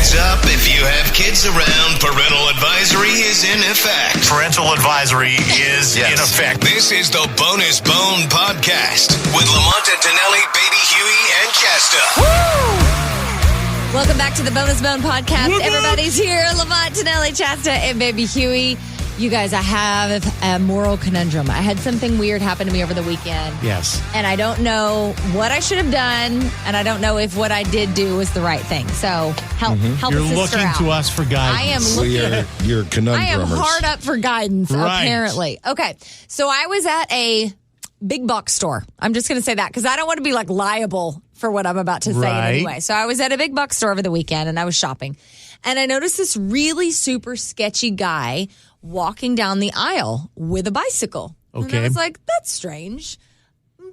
Heads up, if you have kids around, parental advisory is in effect. Parental advisory is in effect. This is the Bonus Bone Podcast with Lamont and Tonelli, Baby Huey, and Chasta. Woo! Welcome back to the Bonus Bone Podcast. Everybody's here. Lamont, Tonelli, Chasta, and Baby Huey. You guys, I have a moral conundrum. I had something weird happen to me over the weekend. Yes. And I don't know what I should have done, and I don't know if what I did do was the right thing. So help You're a sister looking out. to us for guidance. I am looking. You're conundrumers. I am hard up for guidance, Right. apparently. Okay, so I was at a big box store. I'm just going to say that because I don't want to be like liable for what I'm about to say Right. anyway. So I was at a big box store over the weekend, and I was shopping. And I noticed this really super sketchy guy walking down the aisle with a bicycle. And Okay. I was like, that's strange.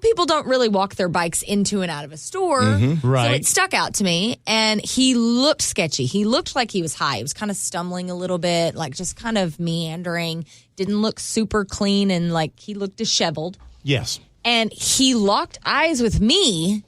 People don't really walk their bikes into and out of a store. Right. So it stuck out to me. And he looked sketchy. He looked like he was high. He was kind of stumbling a little bit, like just kind of meandering. Didn't look super clean, and like he looked disheveled. Yes. And he locked eyes with me.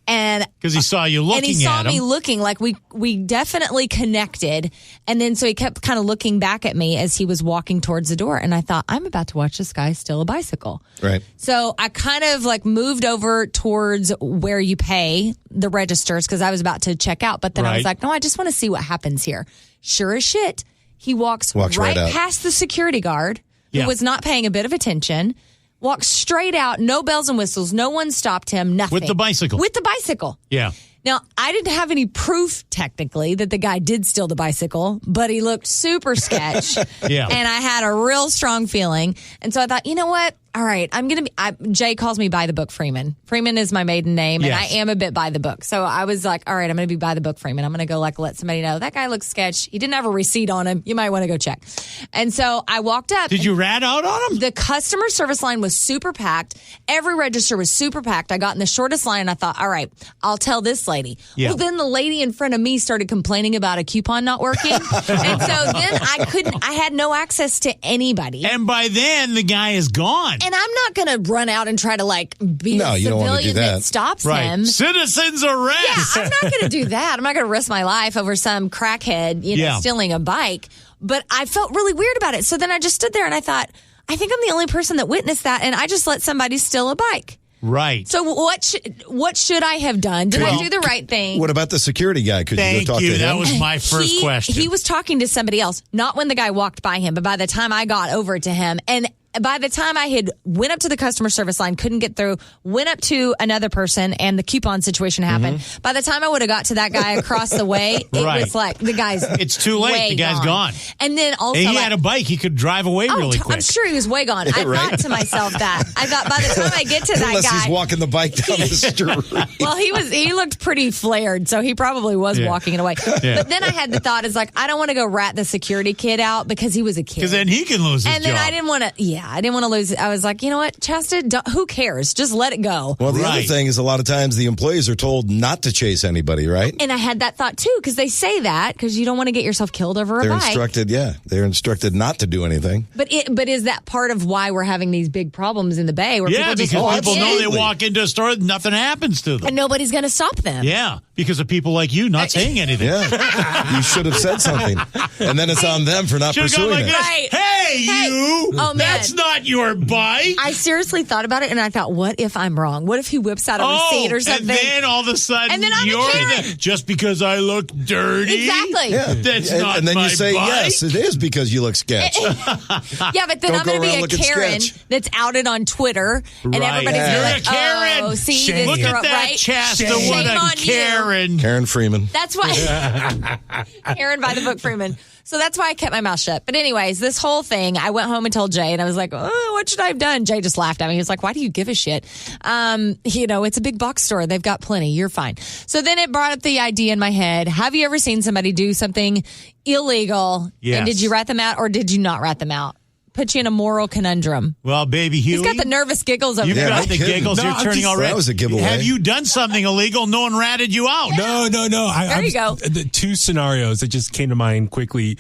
And Because he saw you looking and he saw at me him. looking, like we definitely connected. And then so he kept kind of looking back at me as he was walking towards the door. And I thought, I'm about to watch this guy steal a bicycle. Right. So I kind of like moved over towards where you pay the registers because I was about to check out. But then I was Right. like, no, I just want to see what happens here. Sure as shit, he walks right right out. past the security guard who Yeah. was not paying a bit of attention. Walked straight out, no bells and whistles. No one stopped him, nothing. With the bicycle. With the bicycle. Yeah. Now, I didn't have any proof, technically, that the guy did steal the bicycle, but he looked super sketch. Yeah. And I had a real strong feeling. And so I thought, you know what? All right, I'm going to be, Jay calls me by the book Freeman. Freeman is my maiden name, and Yes. I am a bit by the book. So I was like, all right, I'm going to be by the book Freeman. I'm going to go like let somebody know that guy looks sketch. He didn't have a receipt on him. You might want to go check. And so I walked up. Did you rat out on him? The customer service line was super packed. Every register was super packed. I got in the shortest line. I thought, all right, I'll tell this lady. Yeah. Well, then the lady in front of me started complaining about a coupon not working. And so then I had no access to anybody. And by then, the guy is gone. And I'm not going to run out and try to like be No, a you don't wanna do civilian that that. stops Right. him. Citizens Yeah, arrest. I'm not going to do that. I'm not going to risk my life over some crackhead, Yeah. stealing a bike. But I felt really weird about it. So then I just stood there and I thought, I think I'm the only person that witnessed that, and I just let somebody steal a bike. Right. So what should I have done? Did I do the right thing? What about the security guy? Could you Thank go talk you. to That him? was my first question. He was talking to somebody else, not when the guy walked by him, but by the time I got over to him. And by the time I had went up to the customer service line, couldn't get through, went up to another person, and the coupon situation happened. By the time I would have got to that guy across the way, it Right. was like the guy's It's too late. way The guy's gone. And then also And he like, had a bike. He could drive away really quick. I'm sure he was way gone. I Right. thought to myself that. I thought by the time I get to that Unless guy. he's walking the bike down the street. Well, he looked pretty flared, so he probably was Yeah. walking it away. Yeah. But then I had the thought, is like, I don't want to go rat the security kid out because he was a kid. Because then he can lose his And then job. I didn't want to lose it. I was like, you know what, Chasta, who cares? Just let it go. Well, the other Right. thing is a lot of times the employees are told not to chase anybody, right? And I had that thought too, because they say that because you don't want to get yourself killed over a They're bike. they're instructed not to do anything. But is that part of why we're having these big problems in the Bay? Where Yeah, people just because walk people know they in walk into a store, nothing happens to them. and nobody's going to stop them. Yeah, because of people like you not saying anything. Yeah. You should have said something. And then it's on them for not Should've gone pursuing like it. this. Right. Hey, you! Oh, man. That's not your bike. I seriously thought about it, and I thought, what if I'm wrong? What if he whips out a receipt or something? And then all of a sudden, And then I'm a you're Karen. just because I look dirty. Exactly. Yeah. That's and, not and then my you say, bike. yes, it is because you look sketch. Yeah, but then Don't I'm going go to be around a looking Karen sketch. that's outed on Twitter, and Right. everybody's Yeah. gonna be You're like, a Karen. oh, see, Shame. this Look girl, at that, right? Chasta. Shame. What Shame a on you. Karen. Karen Freeman. That's why Karen by the book Freeman. So that's why I kept my mouth shut. But anyways, this whole thing, I went home and told Jay, and I was like, oh, what should I have done? Jay just laughed at me. He was like, why do you give a shit? It's a big box store. They've got plenty. You're fine. So then it brought up the idea in my head. Have you ever seen somebody do something illegal? Yes. And did you rat them out or did you not rat them out? Put you in a moral conundrum. Well, baby Huey. He's got the nervous giggles over You've there. Yeah, got no the kidding. giggles. No, You're I'm turning just- all red. That was a giveaway. Have you done something illegal? No one ratted you out. No. There you go. The two scenarios that just came to mind quickly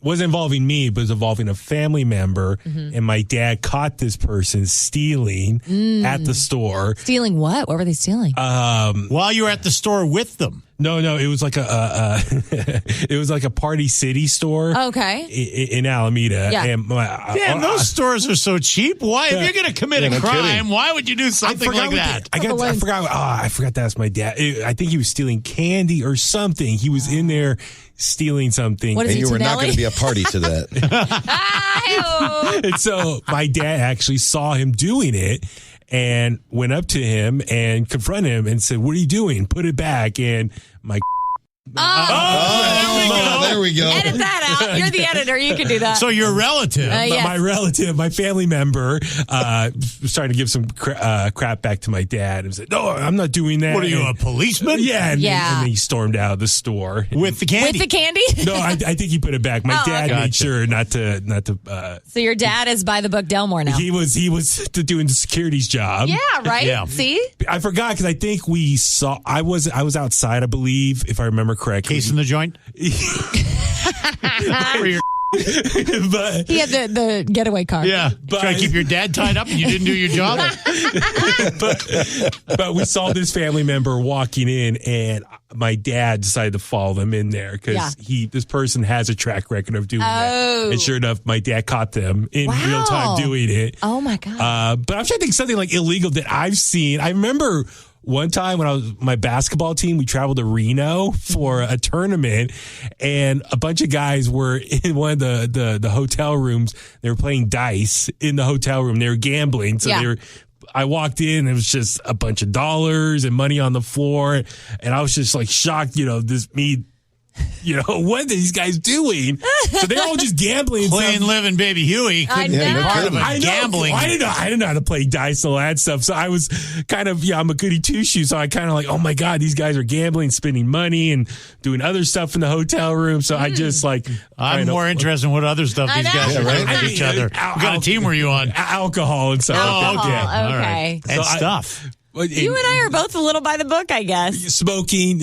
wasn't involving me, but was involving a family member. And my dad caught this person stealing at the store. Stealing what? What were they stealing? While you were at the store with them. No, it was like it was like a Party City store. Okay. In Alameda. Yeah. And Damn, those stores are so cheap. Why, if you're going to commit a no crime, kidding. why would you do something like that? I forgot to ask my dad. I think he was stealing candy or something. He was in there stealing something. What is And he, you were not Tonelli? going to be a party to that. And so my dad actually saw him doing it and went up to him and confronted him and said, "What are you doing? Put it back." And my There we go. Edit that out. You're the editor. You can do that. So your relative. Yes. my relative, my family member, was trying to give some crap back to my dad and said, "No, I'm not doing that." What are you, a And- policeman? Yeah, and Yeah. then he stormed out of the store. With the candy? With the candy? No, I think he put it back. My dad okay. made sure not to. So your dad is by the book Delmore now. He was doing the security's job. Yeah, right? Yeah. See? I forgot because I think we saw. I was outside, I believe, if I remember correctly. Case in the joint? For your- But He had the getaway car. yeah. But- Try to keep your dad tied up and you didn't do your job? but we saw this family member walking in, and my dad decided to follow them in there because this person has a track record of doing that. And sure enough, my dad caught them in real time doing it. Oh, my God. But I'm trying to think something like illegal that I've seen. I remember one time when I was my basketball team, we traveled to Reno for a tournament, and a bunch of guys were in one of the hotel rooms. They were playing dice in the hotel room. They were gambling, so they were. I walked in, it was just a bunch of dollars and money on the floor, and I was just like shocked. What are these guys doing? So they're all just gambling. Playing living Baby Huey couldn't be know. part of it. I know. Gambling. I didn't know how to play dice and all that stuff. So I was kind of, I'm a goody two shoes. So I kind of like, oh my God, these guys are gambling, spending money and doing other stuff in the hotel room. So I just like, I'm more interested in what other stuff these guys are doing with each other. What kind of team were you on? Alcohol and stuff. Alcohol, Yeah. okay. All right. And So stuff. You and I are both a little by the book, I guess. Smoking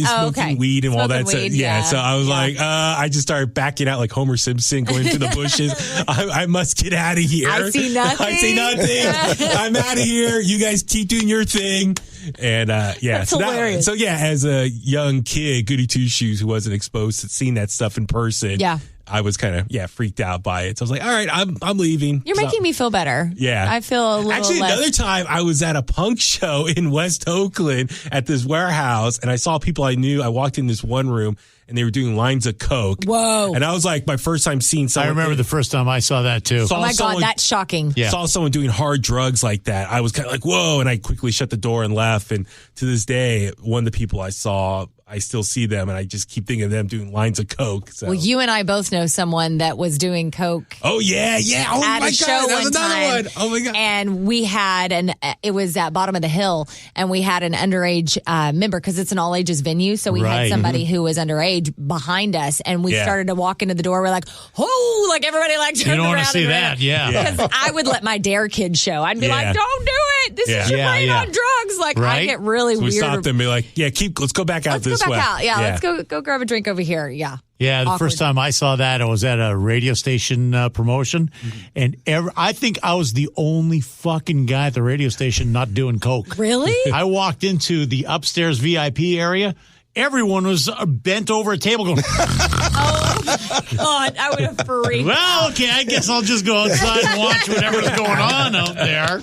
weed and all that stuff. Weed, Yeah. So I was like, I just started backing out like Homer Simpson, going to the bushes. I must get out of here. I see nothing. I see nothing. I'm out of here. You guys keep doing your thing. And That's hilarious. As a young kid, goody two shoes who wasn't exposed to seeing that stuff in person. Yeah. I was kind of freaked out by it. So I was like, all right, I'm leaving. You're making me feel better. Yeah. I feel a little Actually, less. another time I was at a punk show in West Oakland at this warehouse, and I saw people I knew. I walked in this one room, and they were doing lines of coke. Whoa. And I was like, my first time seeing someone. I remember the first time I saw that too. Oh, my God, that's shocking. Yeah. Saw someone doing hard drugs like that. I was kind of like, whoa. And I quickly shut the door and left. And to this day, one of the people I saw, I still see them, and I just keep thinking of them doing lines of coke. So. Well, you and I both know someone that was doing coke. Oh, yeah. Oh, at my a show God. That was one another time. one. Oh, my God. And we had it was at Bottom of the Hill, and we had an underage member because it's an all ages venue. So we had Right. somebody who was underage behind us, and we started to walk into the door. We're like, oh, like everybody like turned You don't around. want to see and that, ran. yeah. Because I would let my Dare Kid show. I'd be like, don't do it. This is your Yeah, brain yeah. on drugs. Like, I Right. get really So we weird. stopped them and be like, yeah, let's go back out Let's this go way. back out. Yeah, let's go grab a drink over here. Yeah. Yeah, the Awkward. first time I saw that, I was at a radio station promotion, and I think I was the only fucking guy at the radio station not doing coke. Really? I walked into the upstairs VIP area. Everyone was bent over a table going, God, I would have freaked. well, okay, I guess I'll just go outside and watch whatever's going on out there.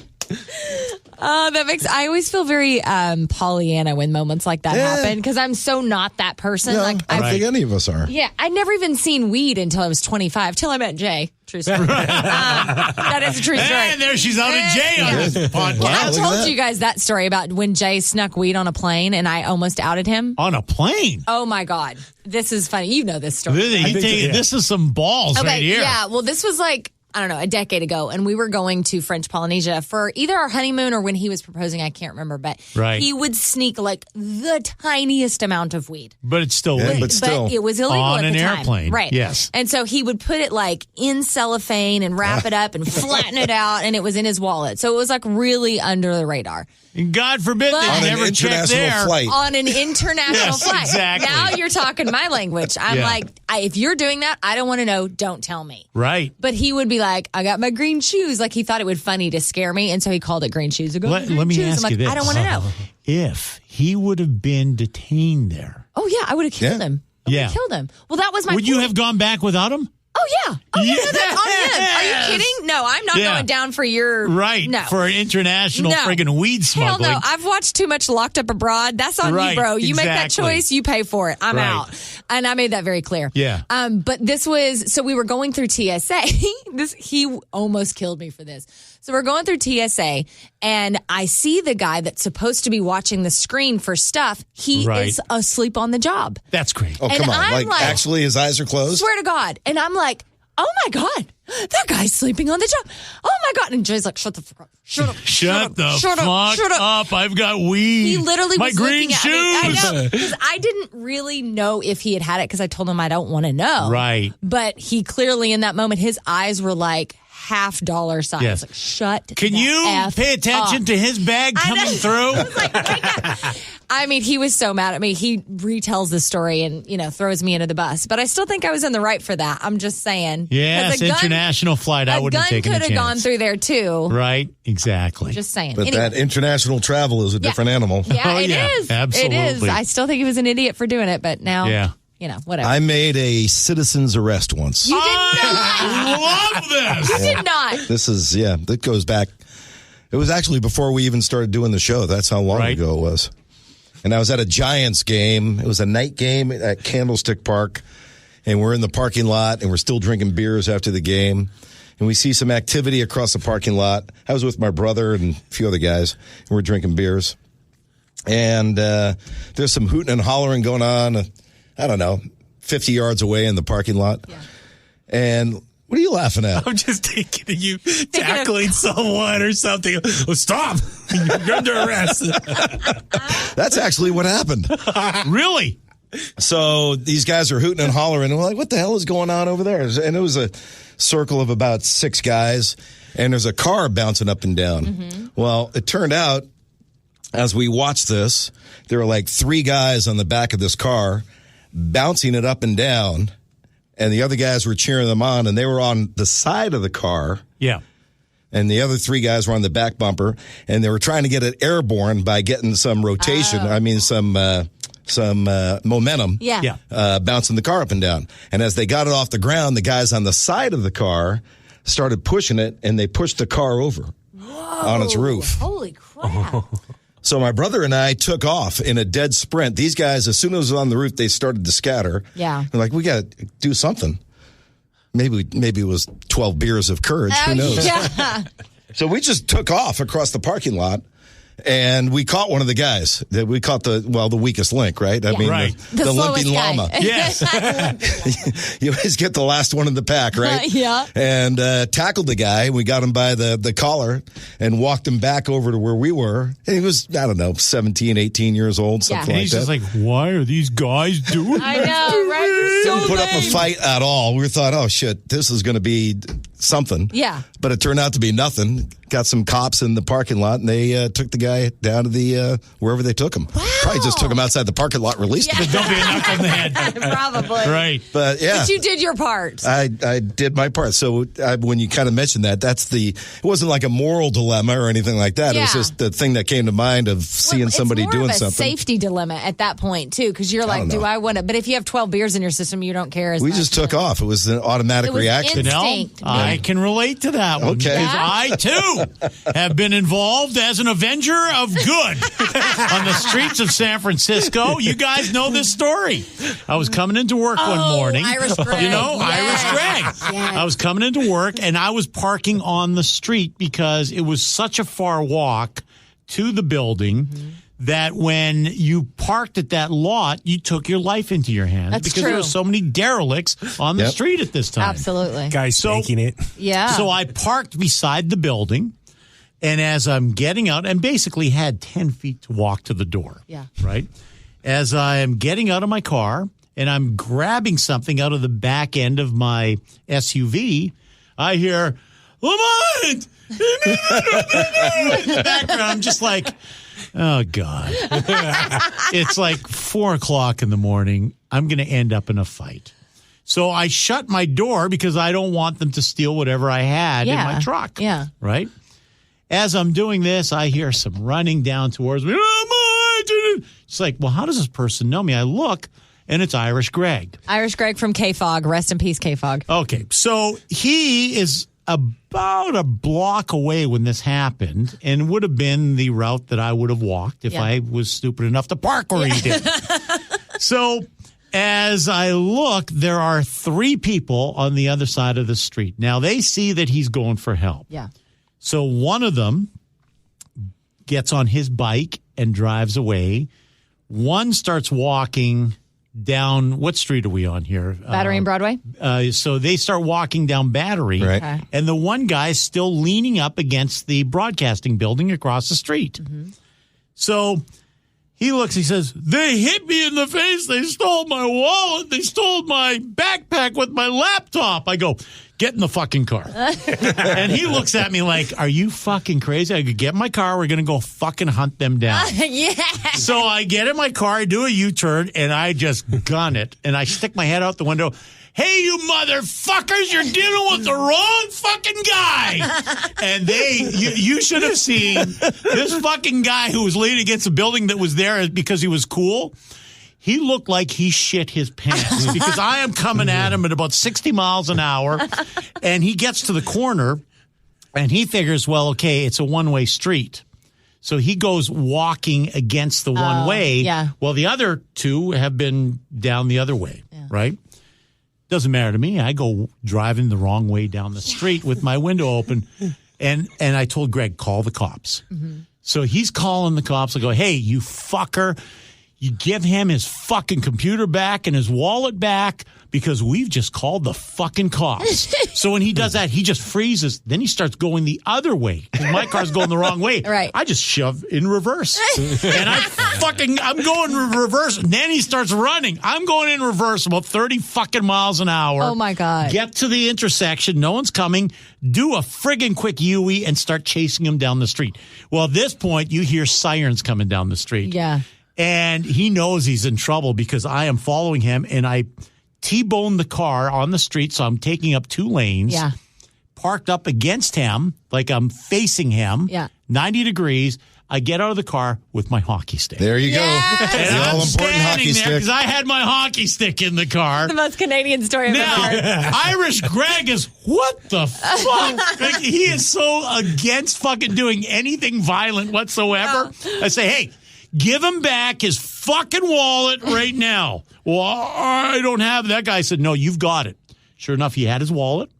I always feel very Pollyanna when moments like that happen because I'm so not that person. No, like I don't think any of us are. Yeah, I'd never even seen weed until I was 25, till I met Jay. True story. That is a true story. And there she's out of jail on this podcast. Wow, I look at told that. you guys that story about when Jay snuck weed on a plane and I almost outed him. On a plane. Oh my God. This is funny. You know this story. This is some balls Okay, right here. yeah. Well, this was like, I don't know, a decade ago, and we were going to French Polynesia for either our honeymoon or when he was proposing. I can't remember, but Right. he would sneak like the tiniest amount of weed. But it's still Yeah, weed. but still. it was illegal On at an the time. airplane, right? yes. And so he would put it like in cellophane and wrap it up and flatten it out, and it was in his wallet. So it was like really under the radar. And God forbid But- they On an never check international there. flight. On an international Yes, flight. exactly. Now you're talking my language. I'm Yeah. like, if you're doing that, I don't want to know. Don't tell me. Right. But he would be like, I got my green shoes. Like he thought it would be funny to scare me. And so he called it green shoes. Let me ask you this. I don't want to know. If he would have been detained there. Oh, yeah. I would have killed him. I would have killed him. Well, that was my Would point. you have gone back without him? Oh, yeah. Oh, yeah. No, that's on him. Are Yes. you kidding? No, I'm not Yeah. going down for your... Right. No. For an international friggin' weed smuggling. Hell no. I've watched too much Locked Up Abroad. That's on Right, you, bro. You make that exactly. choice, you pay for it. I'm Right. out. And I made that very clear. Yeah. But this was... So we were going through TSA. He almost killed me for this. So we're going through TSA, and I see the guy that's supposed to be watching the screen for stuff. He is asleep on the job. That's great. Oh, And come on. I'm like, actually, his eyes are closed? Swear to God. And I'm like, oh my God, that guy's sleeping on the job. Oh my God. And Jay's like, shut the fuck up. Shut up. Shut the fuck up. I've got weed. He literally My was green looking at shoes. me. I know. Because I didn't really know if he had it because I told him I don't want to know. Right. But he clearly, in that moment, his eyes were like $half size. Yes. Like, shut Can the you F pay attention up. to his bag I coming know. through? I was like, I mean, he was so mad at me. He retells the story and, throws me under the bus. But I still think I was in the right for that. I'm just saying. Yes, 'Cause a gun- international flight. I wouldn't have taken a A gun chance. could have gone through there, too. Right, exactly. Just saying. But Anyway. that international travel is a different animal. Yeah, Oh, it yeah, is. It is. absolutely. I still think he was an idiot for doing it, but now, whatever. I made a citizen's arrest once. you did I love this. not. You did not. This is, that goes back. It was actually before we even started doing the show. That's how long Right. ago it was. And I was at a Giants game. It was a night game at Candlestick Park. And we're in the parking lot, and we're still drinking beers after the game. And we see some activity across the parking lot. I was with my brother and a few other guys, and we're drinking beers. And there's some hooting and hollering going on, I don't know, 50 yards away in the parking lot. Yeah. And what are you laughing at? I'm just thinking of you tackling someone or something. Oh, stop. You're under arrest. That's actually what happened. Really? So these guys are hooting and hollering, and we're like, what the hell is going on over there? And it was a circle of about 6 guys, and there's a car bouncing up and down. Mm-hmm. Well, it turned out, as we watched this, there were like 3 guys on the back of this car bouncing it up and down, and the other guys were cheering them on, and they were on the side of the car. Yeah. And the other 3 guys were on the back bumper, and they were trying to get it airborne by getting some rotation. I mean, some momentum. Yeah. Bouncing the car up and down. And as they got it off the ground, the guys on the side of the car started pushing it, and they pushed the car over on its roof. Holy crap. So my brother and I took off in a dead sprint. These guys, as soon as it was on the roof, they started to scatter. Yeah. They're like, we got to do something. Maybe it was 12 beers of courage. Who knows? Yeah. So we just took off across the parking lot, and we caught one of the guys. We caught the weakest link, right? I mean, Right. the slowest limping guy. llama. Yes. You always get the last one in the pack, right? Yeah. And tackled the guy. We got him by the collar and walked him back over to where we were. And he was, I don't know, 17, 18 years old, something And like he's that. just like, why are these guys doing I know, right? You're so Didn't put up a lame. fight at all. We thought, oh, shit, this is going to be something. Yeah. But it turned out to be nothing. Got some cops in the parking lot, and they took the guy down to the wherever they took him. Wow. Probably just took him outside the parking lot, released him. Don't be a knucklehead. Probably. Right. But yeah, But you did your part. I did my part. So when you kind of mentioned that, it wasn't like a moral dilemma or anything like that. It was Yeah. just the thing that came to mind of seeing somebody it's more doing of a something. safety dilemma at that point too, because you're like, don't do know. I want to? But if you have 12 beers in your system, you don't care. As We much. just took off. It was an automatic It was reaction. No, Instinct. I can relate to that one. Okay. Because Yeah. I, too, have been involved as an avenger of good on the streets of San Francisco. You guys know this story. I was coming into work one morning. Irish Greg. You know, Yes. Irish Greg. Yes. I was coming into work, and I was parking on the street because it was such a far walk to the building that when you parked at that lot, you took your life into your hands That's because true. there were so many derelicts on the Yep. street at this time. Absolutely. Guys spanking it. Yeah. So I parked beside the building, and as I'm getting out, and basically had 10 feet to walk to the door. Yeah. Right? As I am getting out of my car, and I'm grabbing something out of the back end of my SUV, I hear, Lamont! In the background, I'm just like, oh, God. It's like 4 o'clock in the morning. I'm going to end up in a fight. So I shut my door because I don't want them to steal whatever I had in my truck. Yeah. Right? As I'm doing this, I hear some running down towards me. It's like, well, how does this person know me? I look, and it's Irish Greg. Irish Greg from K-Fog. Rest in peace, K-Fog. Okay, so he is about a block away when this happened, and would have been the route that I would have walked if I was stupid enough to park where he did. So as I look, there are 3 people on the other side of the street. Now, they see that he's going for help. Yeah. So one of them gets on his bike and drives away. One starts walking down, what street are we on here? Battery and Broadway? So they start walking down Battery. Right. Okay. And the one guy's still leaning up against the broadcasting building across the street. Mm-hmm. So he looks, he says, they hit me in the face. They stole my wallet. They stole my backpack with my laptop. I go, get in the fucking car. And he looks at me like, are you fucking crazy? I go, get in my car. We're going to go fucking hunt them down. Yeah. So I get in my car, I do a U-turn, and I just gun it. And I stick my head out the window. Hey, you motherfuckers, you're dealing with the wrong fucking guy. And you should have seen this fucking guy who was leaning against a building that was there because he was cool. He looked like he shit his pants because I am coming at him at about 60 miles an hour. And he gets to the corner and he figures, well, okay, it's a one-way street. So he goes walking against the one way. Yeah. Well, the other 2 have been down the other way, right? Doesn't matter to me. I go driving the wrong way down the street with my window open. And I told Greg, call the cops. Mm-hmm. So he's calling the cops. I go, hey, you fucker. You give him his fucking computer back and his wallet back because we've just called the fucking cops. So when he does that, he just freezes. Then he starts going the other way. My car's going the wrong way. Right. I just shove in reverse. And I'm going in reverse. And then he starts running. I'm going in reverse about 30 fucking miles an hour. Oh, my God. Get to the intersection. No one's coming. Do a friggin' quick Huey and start chasing him down the street. Well, at this point, you hear sirens coming down the street. Yeah. And he knows he's in trouble because I am following him and I T-boned the car on the street. So I'm taking up 2 lanes. Yeah. Parked up against him, like I'm facing him. Yeah. 90 degrees. I get out of the car with my hockey stick. There you go. Yes. The And I'm all-important standing hockey there stick. because I had my hockey stick in the car. The most Canadian story I've Now, ever heard. Irish Greg is, what the fuck? Like, he is so against fucking doing anything violent whatsoever. I say, hey, give him back his fucking wallet right now. Well, I don't have it. That guy said, no, you've got it. Sure enough, he had his wallet.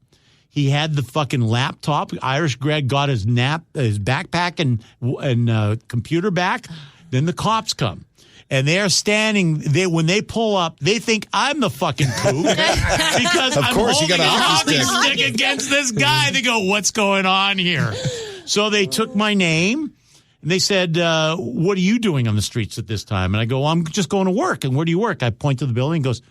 He had the fucking laptop. Irish Greg got his backpack and computer back. Then the cops come. And they're standing, when they pull up, they think I'm the fucking kook. Because Of I'm course, you holding got a hockey stick against this guy. They go, what's going on here? So they took my name. And they said, what are you doing on the streets at this time? And I go, well, I'm just going to work. And where do you work? I point to the building and goes,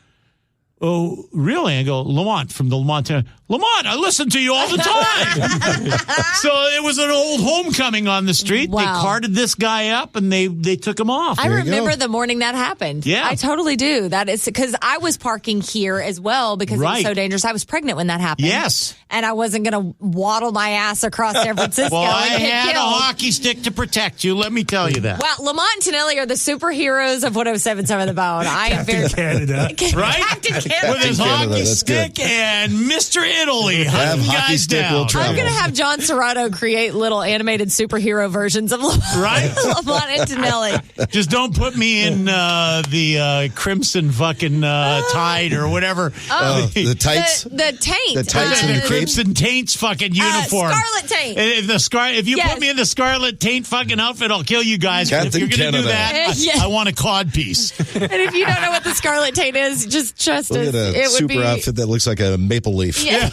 oh, really? I go, Lamont from the Lamont. Lamont, I listen to you all the time. So it was an old homecoming on the street. Wow. They carted this guy up and they took him off. I you remember go. the morning that happened. Yeah. I totally do. That is because I was parking here as well because it was Right. so dangerous. I was pregnant when that happened. Yes. And I wasn't going to waddle my ass across San Francisco Well, I and get had a killed. hockey stick to protect you. Let me tell you that. Well, Lamont and Tonelli are the superheroes of 107.7 The Bone. I am very Canada. Right? Captain Canada. With his Canada, hockey that's stick good. and Mr. Italy Have hunting hockey guys stick down. will travel. I'm going to have John Serrato create little animated superhero versions of Right? Lamont and Tonelli. Just don't put me in the crimson fucking tide or whatever. The tights. The taint. The tights and the capes. Crimson taints fucking uniform. Scarlet taint. If you Yes. put me in the scarlet taint fucking outfit, I'll kill you guys. But if Captain you're going to do Canada. that, Yeah. I want a cod piece. And if you don't know what the scarlet taint is, just trust Look us. at a It would super be outfit that looks like a maple leaf. Yeah.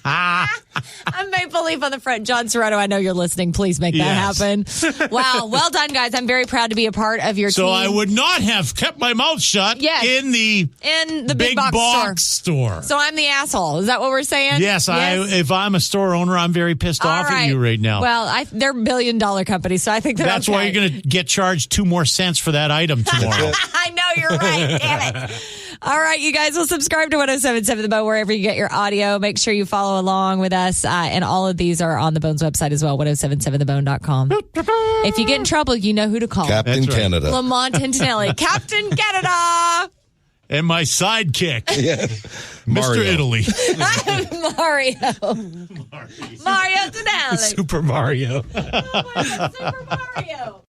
A maple leaf on the front. John Serrato, I know you're listening. Please make that Yes. happen. Wow. Well done, guys. I'm very proud to be a part of your So team. I would not have kept my mouth shut Yes. in the in the big box store. So I'm the asshole. Is that what we're saying? Yes, if I'm a store owner, I'm very pissed All off right. at you right now. Well, they're $1 billion companies, so I think they're That's okay. why you're going to get charged 2 more cents for that item tomorrow. I know you're right. Damn it. All right, you guys will subscribe to 1077 The Bone wherever you get your audio. Make sure you follow along with us. And all of these are on the Bones website as well, 1077thebone.com. If you get in trouble, you know who to call. Captain Canada. Lamont and Tonelli. Captain Canada. And my sidekick, Mr. Mario. Italy. Mario Tonelli. Super Mario. Oh my God, Super Mario.